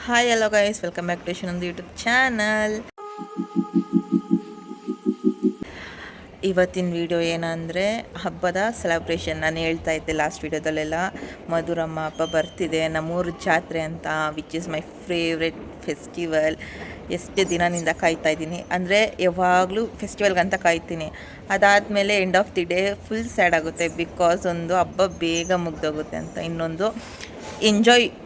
Hi hello guys, welcome back to ಒಂದು YouTube channel. ಇವತ್ತಿನ video ಏನಂದರೆ ಹಬ್ಬದ ಸೆಲೆಬ್ರೇಷನ್. ನಾನು ಹೇಳ್ತಾ ಇದ್ದೆ ಲಾಸ್ಟ್ ವಿಡಿಯೋದಲ್ಲೆಲ್ಲ ಮಧುರಮ್ಮ ಹಬ್ಬ ಬರ್ತಿದೆ, ನಮ್ಮೂರು ಜಾತ್ರೆ ಅಂತ, which is my favourite festival. ಎಷ್ಟು ದಿನದಿಂದ ಕಾಯ್ತಾ ಇದ್ದೀನಿ ಅಂದರೆ ಯಾವಾಗಲೂ ಫೆಸ್ಟಿವಲ್ಗಂತ ಕಾಯ್ತೀನಿ. ಅದಾದಮೇಲೆ end of the day full sad ಆಗುತ್ತೆ, ಬಿಕಾಸ್ ಒಂದು ಹಬ್ಬ ಬೇಗ ಮುಗ್ದೋಗುತ್ತೆ ಅಂತ. ಇನ್ನೊಂದು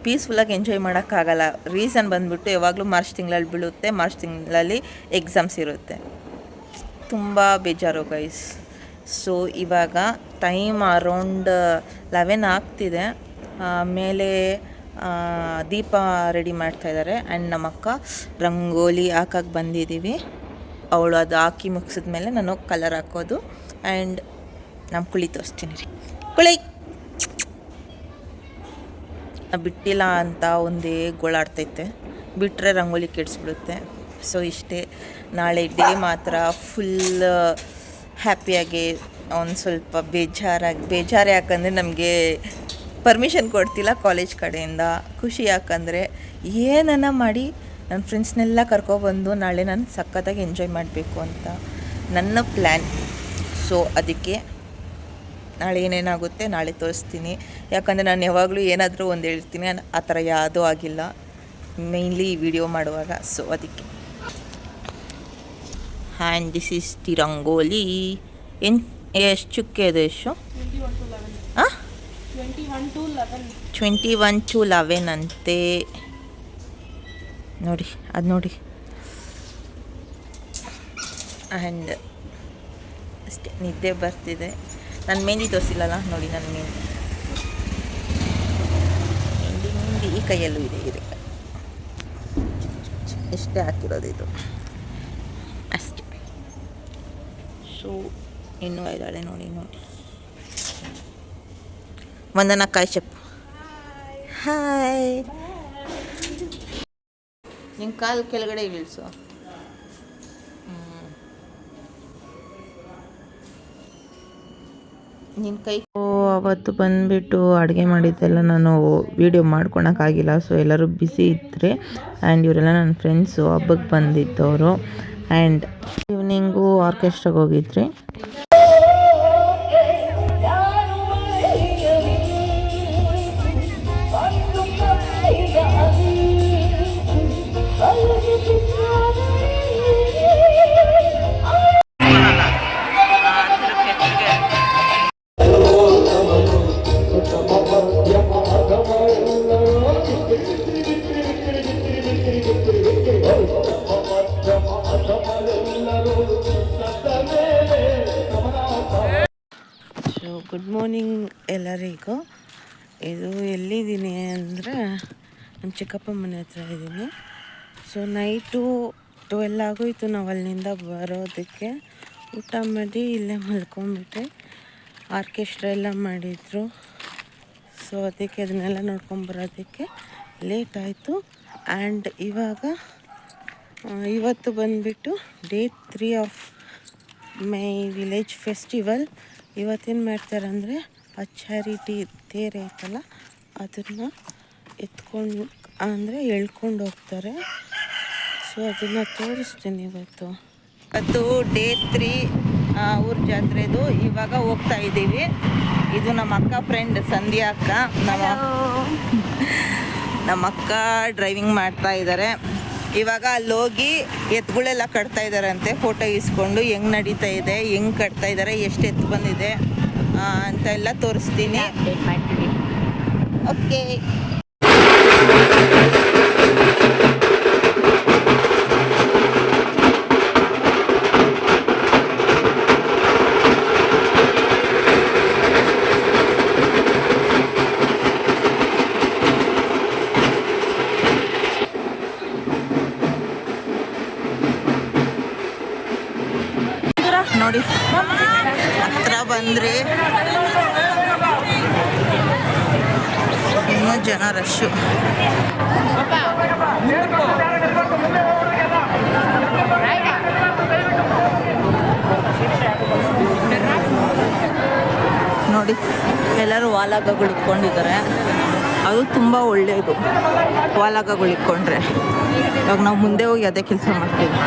ಪೀಸ್ಫುಲ್ಲಾಗಿ ಎಂಜಾಯ್ ಮಾಡೋಕ್ಕಾಗಲ್ಲ. ರೀಸನ್ ಬಂದುಬಿಟ್ಟು ಯಾವಾಗಲೂ ಮಾರ್ಚ್ ತಿಂಗಳಲ್ಲಿ ಬೀಳುತ್ತೆ, ಮಾರ್ಚ್ ತಿಂಗಳಲ್ಲಿ ಎಕ್ಸಾಮ್ಸ್ ಇರುತ್ತೆ. ತುಂಬ ಬೇಜಾರು ಗೈಸ್. ಸೊ ಇವಾಗ ಟೈಮ್ ಅರೌಂಡ್ 11 ಆಗ್ತಿದೆ. ಮೇಲೆ ದೀಪ ರೆಡಿ ಮಾಡ್ತಾಯಿದ್ದಾರೆ. ಆ್ಯಂಡ್ ನಮ್ಮ ಅಕ್ಕ ರಂಗೋಲಿ ಹಾಕಕ್ಕೆ ಬಂದಿದ್ದೀವಿ. ಅವಳು ಅದು ಹಾಕಿ ಮುಗಿಸಿದ್ಮೇಲೆ ನಾನು ಕಲರ್ ಹಾಕೋದು. ಆ್ಯಂಡ್ ನಮ್ಮ ಕುಳಿ ತೋರಿಸ್ತೀನಿ ರೀ. ಕುಳಿ ಬಿಟ್ಟಿಲ್ಲ ಅಂತ ಒಂದೇ ಗೋಳಾಡ್ತೈತೆ, ಬಿಟ್ಟರೆ ರಂಗೋಲಿ ಕೆಡಿಸ್ಬಿಡುತ್ತೆ. ಸೊ ಇಷ್ಟೇ. ನಾಳೆ ಡೇ ಮಾತ್ರ ಫುಲ್ ಹ್ಯಾಪಿಯಾಗಿ, ಒಂದು ಸ್ವಲ್ಪ ಬೇಜಾರು ಯಾಕಂದರೆ ನಮಗೆ ಪರ್ಮಿಷನ್ ಕೊಡ್ತಿಲ್ಲ ಕಾಲೇಜ್ ಕಡೆಯಿಂದ. ಖುಷಿ ಯಾಕಂದರೆ ಏನನ್ನ ಮಾಡಿ ನನ್ನ ಫ್ರೆಂಡ್ಸ್ನೆಲ್ಲ ಕರ್ಕೊಬಂದು ನಾಳೆ ನಾನು ಸಖತ್ತಾಗಿ ಎಂಜಾಯ್ ಮಾಡಬೇಕು ಅಂತ ನನ್ನ ಪ್ಲ್ಯಾನ್. ಸೊ ಅದಕ್ಕೆ ನಾಳೆ ಏನೇನಾಗುತ್ತೆ ನಾಳೆ ತೋರಿಸ್ತೀನಿ. ಯಾಕಂದರೆ ನಾನು ಯಾವಾಗಲೂ ಏನಾದರೂ ಒಂದು ಹೇಳ್ತೀನಿ, ಆ ಥರ ಯಾವುದೂ ಆಗಿಲ್ಲ ಮೇಯ್ನ್ಲಿ ಈ ವಿಡಿಯೋ ಮಾಡುವಾಗ. ಸೊ ಅದಕ್ಕೆ. And this is the rangoli. ಎಷ್ಟು ಚುಕ್ಕೆ ಇದೆ? ಎಷ್ಟು? 21 to 11 ಅಂತೆ ನೋಡಿ, ಅದು ನೋಡಿ. ಆ್ಯಂಡ್ ಅಷ್ಟೇ, ನಿದ್ದೆ ಬರ್ತಿದೆ. ನಾನು ಮೆಹಂದಿ ತೋರಿಸಿಲ್ಲಲ್ಲ ನೋಡಿ. ನನ್ನ ಮೆಹಂದಿ ಈ ಕೈಯಲ್ಲೂ ಇದೆ. ಇಷ್ಟೇ ಹಾಕಿರೋದು ಇದು ಅಷ್ಟೇ. ಸೊ ಇನ್ನೂ ಇದ್ದಾಳೆ ನೋಡಿ. ವಂದನಾ ಕಾಯ್ಚಪ್. ಹಾಯ್. ನಿನ್ನ ಕಾಲು ಕೆಳಗಡೆ ಇಳಿಸು. ನಿನ್ನ ಕೈ. ಅವತ್ತು ಬಂದುಬಿಟ್ಟು ಅಡುಗೆ ಮಾಡಿದ್ದೆಲ್ಲ ನಾನು ವೀಡಿಯೋ ಮಾಡ್ಕೊಳಕ್ಕಾಗಿಲ್ಲ. ಸೊ ಎಲ್ಲರೂ ಬ್ಯುಸಿ ಇದ್ದರೆ. ಆ್ಯಂಡ್ ಇವರೆಲ್ಲ ನನ್ನ ಫ್ರೆಂಡ್ಸು ಹಬ್ಬಕ್ಕೆ ಬಂದಿದ್ದವರು. ಆ್ಯಂಡ್ ಈವ್ನಿಂಗು ಆರ್ಕೆಸ್ಟ್ರಾಗೆ ಹೋಗಿದ್ರಿ. ಗುಡ್ ಮಾರ್ನಿಂಗ್ ಎಲ್ಲರಿಗೂ. ಇದು ಎಲ್ಲಿದ್ದೀನಿ ಅಂದರೆ ನಮ್ಮ ಚಿಕ್ಕಪ್ಪ ಮನೆ ಹತ್ರ ಇದ್ದೀನಿ. ಸೊ ನೈಟು 12 ಆಗೋಯ್ತು ನಾವು ಅಲ್ಲಿಂದ ಬರೋದಕ್ಕೆ. ಊಟ ಮಾಡಿ ಇಲ್ಲೇ ಮಲ್ಕೊಂಡ್ಬಿಟ್ಟೆ. ಆರ್ಕೆಸ್ಟ್ರಾ ಎಲ್ಲ ಮಾಡಿದರು. ಸೊ ಅದಕ್ಕೆ ಅದನ್ನೆಲ್ಲ ನೋಡ್ಕೊಂಬರೋದಕ್ಕೆ ಲೇಟ್ ಆಯಿತು. ಆ್ಯಂಡ್ ಇವತ್ತು ಬಂದುಬಿಟ್ಟು day 3 of my village festival. ಇವತ್ತೇನು ಮಾಡ್ತಾರೆ ಅಂದರೆ ಆ ಚಾರಿಟಿ ತೇರು ಐತಲ್ಲ, ಅದನ್ನು ಎತ್ಕೊಂಡು ಎಳ್ಕೊಂಡು ಹೋಗ್ತಾರೆ. ಸೊ ಅದನ್ನು ತೋರಿಸ್ತೀನಿ ಇವತ್ತು ಡೇ 3 ಊರ ಜಾತ್ರೆದು. ಇವಾಗ ಹೋಗ್ತಾ ಇದ್ದೀವಿ. ಇದು ನಮ್ಮ ಅಕ್ಕ ಫ್ರೆಂಡ್ ಸಂಧ್ಯಾ ಅಕ್ಕ. ನಮ್ಮ ಅಕ್ಕ ಡ್ರೈವಿಂಗ್ ಮಾಡ್ತಾ ಇದ್ದಾರೆ. ಇವಾಗ ಅಲ್ಲೋಗಿ ಎತ್ತುಗಳೆಲ್ಲ ಕಟ್ತಾ ಇದ್ದಾರಂತೆ. ಫೋಟೋ ಇಸ್ಕೊಂಡು ಹೆಂಗೆ ನಡೀತಾ ಇದೆ, ಹೆಂಗೆ ಕಟ್ತಾ ಇದ್ದಾರೆ, ಎಷ್ಟು ಎತ್ತು ಬಂದಿದೆ ಅಂತ ಎಲ್ಲ ತೋರಿಸ್ತೀನಿ. ಓಕೆ. ನೋಡಿ ಹತ್ರ ಬಂದರೆ ಇನ್ನೂ ಜನ ರಶ್ಶು. ನೋಡಿ ಎಲ್ಲರೂ ವಾಲಾಗ ಉಳ್ಕೊಂಡಿದ್ದಾರೆ. ಅದು ತುಂಬ ಒಳ್ಳೆಯದು ವಾಲಗಗಳು ಇಟ್ಕೊಂಡ್ರೆ. ಇವಾಗ ನಾವು ಮುಂದೆ ಹೋಗಿ ಅದೇ ಕೆಲಸ ಮಾಡ್ತೀವಿ.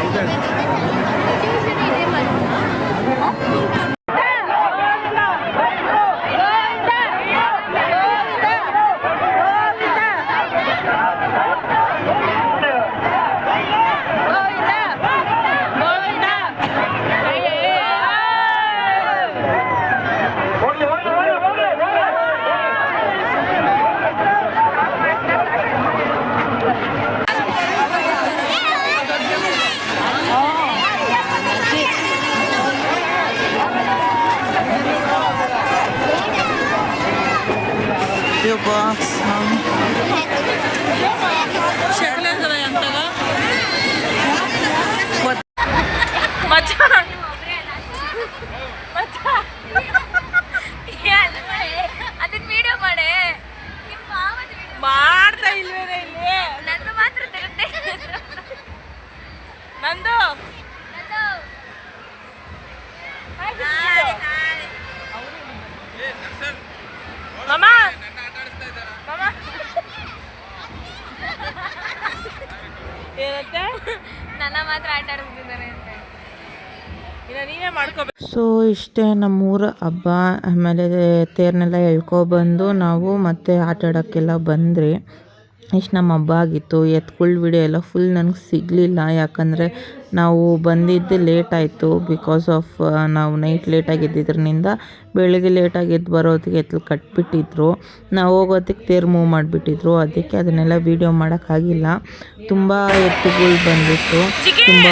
Your box. ಅದನ್ನ ವಿಡಿಯೋ ಮಾಡೆ ಮಾಡ್ತಾ ಇಲ್ವೇನೆ ಇಲ್ಲಿ ನಂದು ಮಾತ್ರ ತಿರುತ್ತೆ ನಂದು ಮಾಮ ಏನಂತೆ ನನ್ನ ಮಾತ್ರ ಆಟ ಆಡ್ತಿದ್ದಾರೆ ಅಂತ ನೀನೇ ಮಾಡ್ಕೋಬೇಕು. ಸೊ ಇಷ್ಟೇ ನಮ್ಮೂರ ಹಬ್ಬ. ಆಮೇಲೆ ತೇರನ್ನೆಲ್ಲ ಎಳ್ಕೊಬಂದು ನಾವು ಮತ್ತೆ ಆಟ ಆಡೋಕ್ಕೆಲ್ಲ ಬಂದ್ರಿ. ಇಷ್ಟು ನಮ್ಮ ಹಬ್ಬ ಆಗಿತ್ತು. ಎತ್ಕೊಳ್ಳೋ ವಿಡಿಯೋ ಎಲ್ಲ ಫುಲ್ ನನಗೆ ಸಿಗಲಿಲ್ಲ, ಯಾಕಂದರೆ ನಾವು ಬಂದಿದ್ದು ಲೇಟ್ ಆಯಿತು. ಬಿಕಾಸ್ ಆಫ್ ನಾವು ನೈಟ್ ಲೇಟಾಗಿ ಎದ್ದಿದ್ರಿಂದ ಬೆಳಗ್ಗೆ ಲೇಟಾಗಿ ಎದ್ದು ಬರೋದಕ್ಕೆ ಎತ್ತಲು ಕಟ್ಬಿಟ್ಟಿದ್ರು. ನಾವು ಹೋಗೋದಕ್ಕೆ ತೇರು ಮೂವ್ ಮಾಡಿಬಿಟ್ಟಿದ್ರು, ಅದಕ್ಕೆ ಅದನ್ನೆಲ್ಲ ವೀಡಿಯೋ ಮಾಡೋಕ್ಕಾಗಿಲ್ಲ. ತುಂಬ ಎತ್ತುಗಳು ಬಂದಿತ್ತು, ತುಂಬ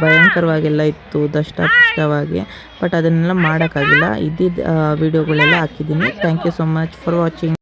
ಭಯಂಕರವಾಗೆಲ್ಲ ಇತ್ತು ದಷ್ಟಪುಷ್ಟವಾಗಿ. ಬಟ್ ಅದನ್ನೆಲ್ಲ ಮಾಡೋಕ್ಕಾಗಿಲ್ಲ. ಇದ್ದಿದ್ದ ವೀಡಿಯೋಗಳೆಲ್ಲ ಹಾಕಿದ್ದೀನಿ. Thank you so much for watching.